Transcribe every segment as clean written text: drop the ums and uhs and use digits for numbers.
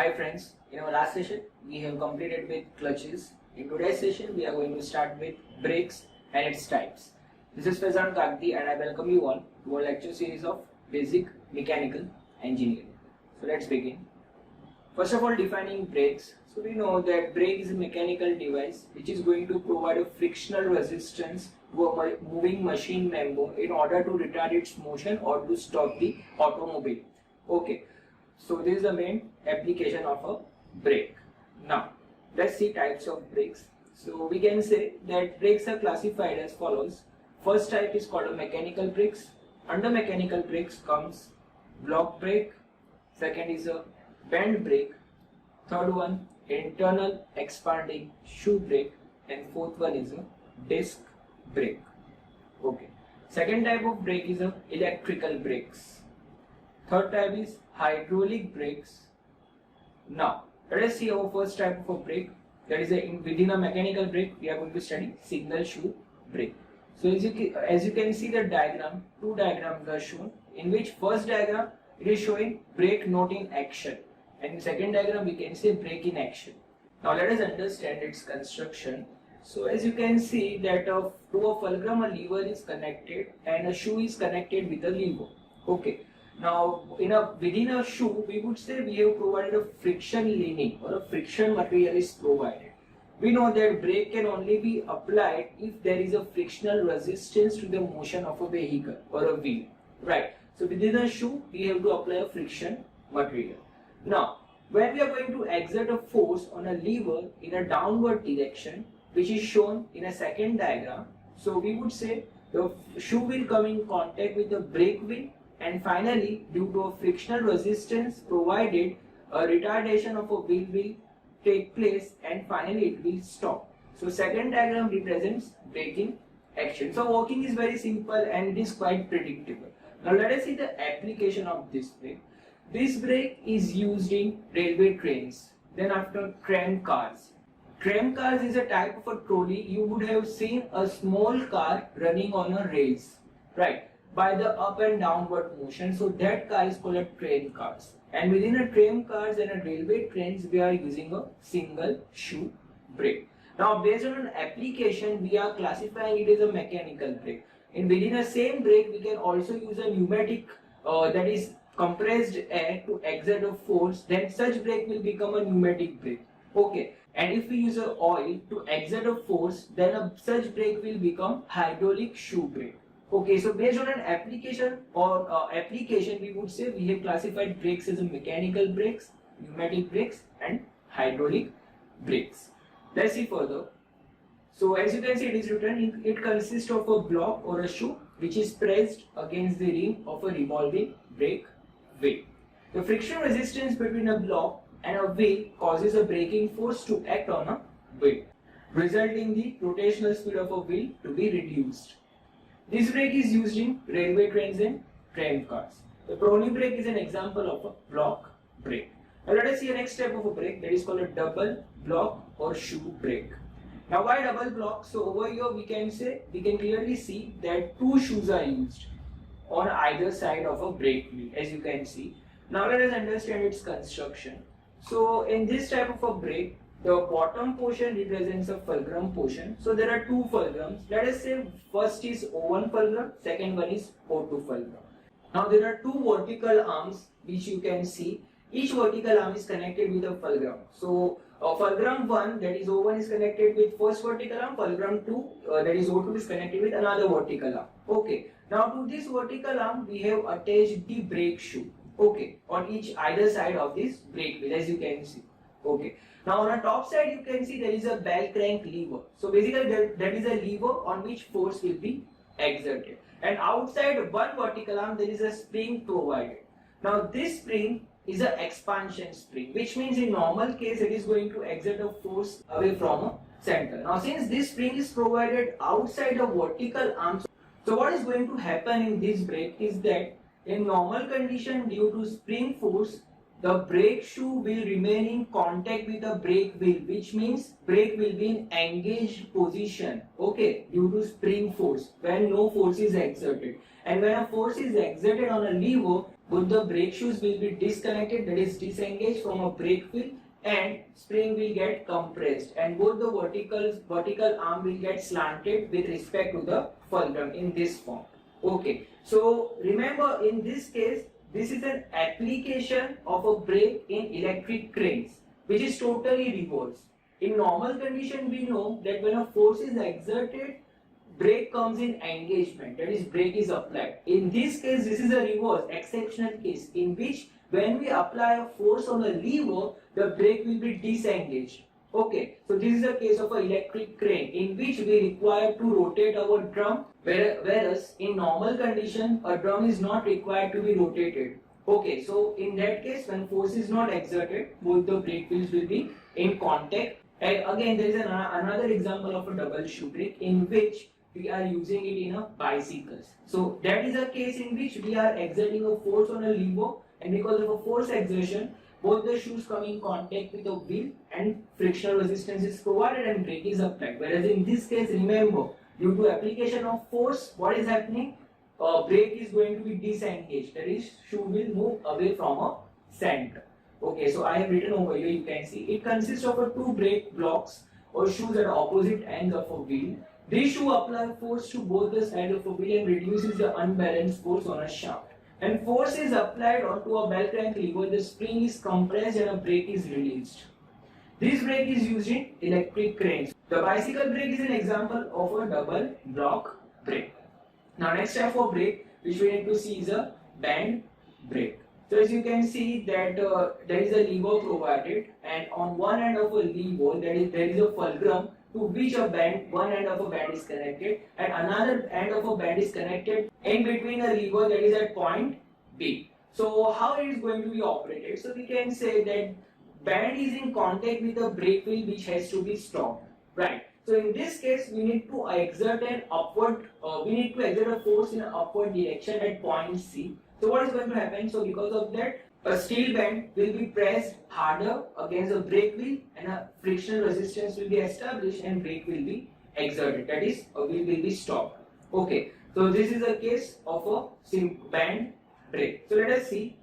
Hi friends, in our last session we have completed with clutches. In today's session we are going to start with brakes and its types. This is Faizan Kagdi and I welcome you all to our lecture series of basic mechanical engineering. So let's begin. First of all, defining brakes. So we know that brake is a mechanical device which is going to provide a frictional resistance to a moving machine member in order to retard its motion or to stop the automobile. Okay. So this is the main application of a brake. Now let's see types of brakes. So we can say that brakes are classified as follows. First type is called a mechanical brakes. Under mechanical brakes comes block brake. Second is a bend brake. Third one, internal expanding shoe brake. And fourth one is a disc brake. Okay. Second type of brake is a electrical brakes. Third type is hydraulic brakes. Now let us see our first type of a brake, that is within a mechanical brake we are going to study single shoe brake. So as you can see the diagram, two diagrams are shown, in which first diagram it is showing brake not in action, and in second diagram we can say brake in action. Now let us understand its construction. So as you can see that to a fulcrum a lever is connected and a shoe is connected with a lever. Okay. Now, within a shoe, we would say we have provided a friction lining or a friction material is provided. We know that brake can only be applied if there is a frictional resistance to the motion of a vehicle or a wheel, right? So within a shoe, we have to apply a friction material. Now, when we are going to exert a force on a lever in a downward direction, which is shown in a second diagram, so we would say the shoe will come in contact with the brake wheel. And finally, due to a frictional resistance provided, a retardation of a wheel will take place and finally it will stop. So second diagram represents braking action. So working is very simple and it is quite predictable. Now let us see the application of this brake. This brake is used in railway trains, then after tram cars. Tram cars is a type of a trolley. You would have seen a small car running on a rails, right? By the up and downward motion. So that car is called a train cars. And within a train cars and a railway trains, we are using a single shoe brake. Now based on an application, we are classifying it as a mechanical brake. And within a same brake, we can also use a pneumatic that is compressed air to exert a force. Then such brake will become a pneumatic brake. Okay. And if we use a oil to exert a force, then such brake will become hydraulic shoe brake. Okay, so based on an application we would say we have classified brakes as a mechanical brakes, pneumatic brakes and hydraulic brakes. Let's see further. So as you can see, it is written, it consists of a block or a shoe which is pressed against the rim of a revolving brake wheel. The friction resistance between a block and a wheel causes a braking force to act on a wheel, resulting in the rotational speed of a wheel to be reduced. This brake is used in railway trains and tram cars. The trolley brake is an example of a block brake. Now let us see the next type of a brake, that is called a double block or shoe brake. Now why double block? So over here we can clearly see that two shoes are used on either side of a brake wheel, as you can see. Now let us understand its construction. So in this type of a brake, the bottom portion represents a fulcrum portion. So there are two fulcrums. Let us say first is O1 fulcrum, second one is O2 fulcrum. Now there are two vertical arms which you can see. Each vertical arm is connected with a fulcrum. So fulcrum 1, that is O1, is connected with first vertical arm. Fulcrum 2, that is O2, is connected with another vertical arm. Okay. Now to this vertical arm we have attached the brake shoe. Okay, on either side of this brake wheel, as you can see. Okay. Now on the top side you can see there is a bell crank lever. So basically that is a lever on which force will be exerted. And outside one vertical arm there is a spring provided. Now this spring is an expansion spring, which means in normal case it is going to exert a force away from a center. Now since this spring is provided outside the vertical arm, so what is going to happen in this brake is that in normal condition, due to spring force, the brake shoe will remain in contact with the brake wheel, which means brake will be in engaged position, okay, due to spring force when no force is exerted. And when a force is exerted on a lever, both the brake shoes will be disconnected, that is disengaged from a brake wheel, and spring will get compressed, and both the vertical arm will get slanted with respect to the fulcrum in this form. Okay, so remember, in this case, this is an application of a brake in electric cranes, which is totally reverse. In normal condition, we know that when a force is exerted, brake comes in engagement, that is brake is applied. In this case, this is a reverse, exceptional case, in which when we apply a force on a lever, the brake will be disengaged. Okay, so this is a case of an electric crane in which we require to rotate our drum, whereas in normal condition, a drum is not required to be rotated. Okay, so in that case, when force is not exerted, both the brake wheels will be in contact. And again, there is another example of a double shoe brake in which we are using it in a bicycles. So that is a case in which we are exerting a force on a lever, and because of a force exertion, both the shoes come in contact with the wheel and frictional resistance is provided and brake is applied. Whereas in this case, remember, due to application of force, what is happening? Brake is going to be disengaged, that is, shoe will move away from a center. Okay, so I have written over here, you can see it consists of two brake blocks or shoes at opposite ends of a wheel. This shoe applies force to both the sides of a wheel and reduces the unbalanced force on a shaft. When force is applied onto a bell crank lever, the spring is compressed and a brake is released. This brake is used in electric cranes. The bicycle brake is an example of a double block brake. Now next type of brake which we need to see is a band brake. So as you can see that there is a lever provided, and on one end of a lever there is a fulcrum to which one end of a band is connected, and another end of a band is connected in between a lever that is at point B. So how it is going to be operated? So we can say that band is in contact with a brake wheel which has to be stopped, right? So in this case, we need to exert a force in an upward direction at point C. So what is going to happen? So because of that, a steel band will be pressed harder against a brake wheel and a frictional resistance will be established and brake will be exerted. That is, a wheel will be stopped. Okay, so this is a case of a band brake. So let us see.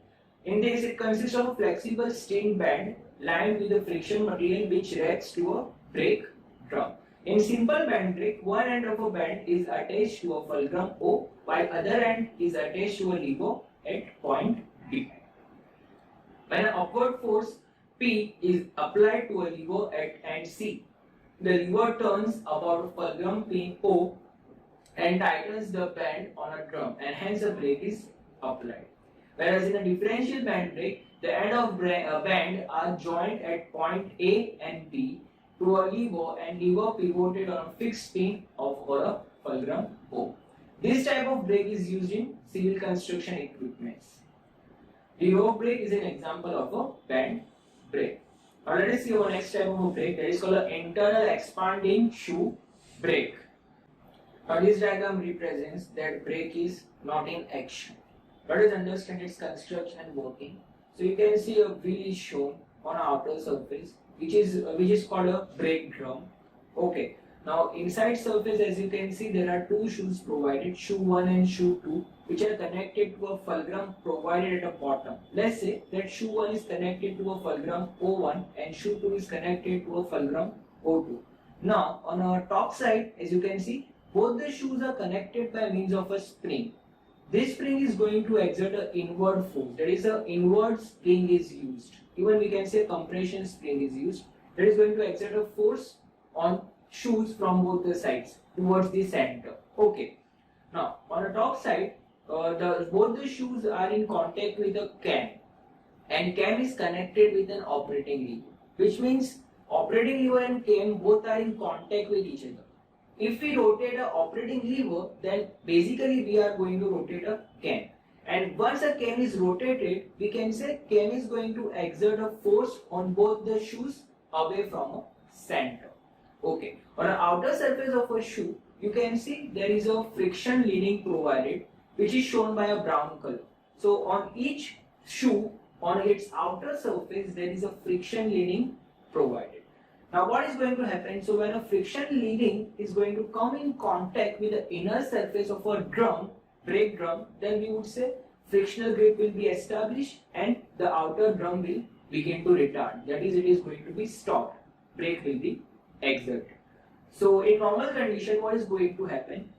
In this, it consists of a flexible steel band lined with a friction material which reacts to a brake drum. In simple band brake, one end of a band is attached to a fulcrum O, while other end is attached to a lever at point B. When an upward force P is applied to a lever at end C, the lever turns about a fulcrum pin O and tightens the band on a drum, and hence a brake is applied. Whereas in a differential band brake, the end of band are joined at point A and B to a lever and lever pivoted on a fixed pin of a fulcrum O. This type of brake is used in civil construction equipments. The rope brake is an example of a band brake. Now let us see our next type of a brake, that is called an internal expanding shoe brake. Now this diagram represents that brake is not in action. Let us understand its construction and working. So you can see a wheel is shown on an outer surface which is called a brake drum. Okay. Now inside surface, as you can see, there are two shoes provided, shoe 1 and shoe 2, which are connected to a fulcrum provided at the bottom. Let's say that shoe 1 is connected to a fulcrum O1 and shoe 2 is connected to a fulcrum O2. Now on our top side, as you can see, both the shoes are connected by means of a spring. This spring is going to exert an inward force. That is, an inward spring is used. Even we can say compression spring is used. That is going to exert a force on shoes from both the sides towards the center. Okay. Now on the top side, both the shoes are in contact with a cam, and cam is connected with an operating lever, which means operating lever and cam both are in contact with each other. If we rotate an operating lever, then basically we are going to rotate a cam. And once a cam is rotated, we can say cam is going to exert a force on both the shoes away from a center. Okay. On the outer surface of a shoe, you can see there is a friction leading provided, which is shown by a brown color. So on each shoe, on its outer surface, there is a friction leading provided. Now what is going to happen? So when a friction leading is going to come in contact with the inner surface of a drum, brake drum, then we would say frictional grip will be established and the outer drum will begin to retard. That is, it is going to be stopped. Brake will be exerted. So in normal condition, what is going to happen?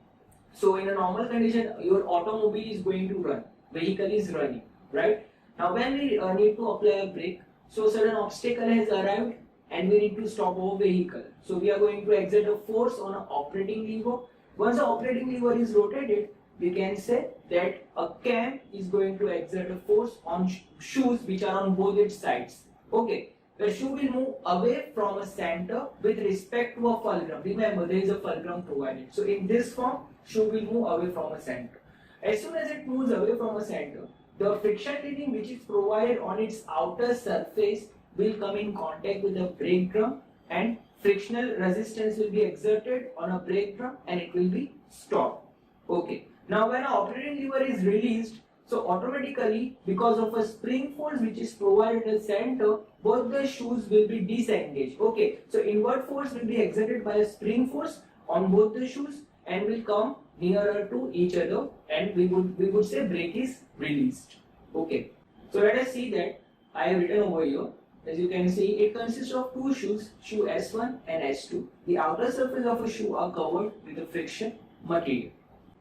So in a normal condition, your automobile is going to run, vehicle is running, right? Now when we need to apply a brake, so certain obstacle has arrived and we need to stop our vehicle. So we are going to exert a force on an operating lever. Once the operating lever is rotated, we can say that a cam is going to exert a force on shoes which are on both its sides. Okay, the shoe will move away from a center with respect to a fulcrum. Remember, there is a fulcrum provided. So in this form, shoe will move away from a center. As soon as it moves away from a center, the friction leading which is provided on its outer surface will come in contact with the brake drum and frictional resistance will be exerted on a brake drum and it will be stopped. Okay. Now when an operating lever is released, so automatically because of a spring force which is provided in the center, both the shoes will be disengaged. Okay. So inward force will be exerted by a spring force on both the shoes and will come nearer to each other and we would say brake is released. Okay. So let us see that I have written over here. As you can see, it consists of two shoes, shoe S1 and S2. The outer surface of a shoe are covered with a friction material.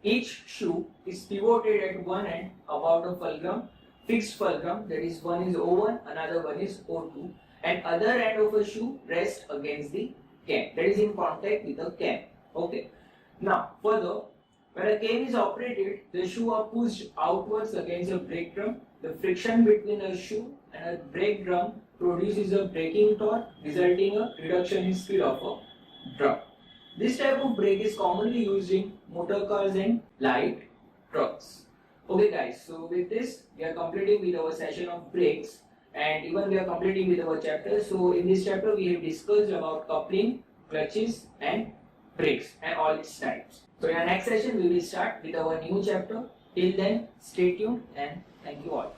Each shoe is pivoted at one end about a fulcrum, fixed fulcrum, that is one is O1, another one is O2, and other end of a shoe rests against the cam, that is in contact with the cam. Okay. Now further, when a cam is operated, the shoe are pushed outwards against a brake drum. The friction between a shoe and a brake drum produces a braking torque, resulting in a reduction in speed of a drum. This type of brake is commonly used in motor cars and light trucks. Okay guys, so with this we are completing with our session of brakes and even we are completing with our chapter. So in this chapter we have discussed about coupling, clutches and brakes and all its types. So in our next session we will start with our new chapter. Till then, stay tuned and thank you all.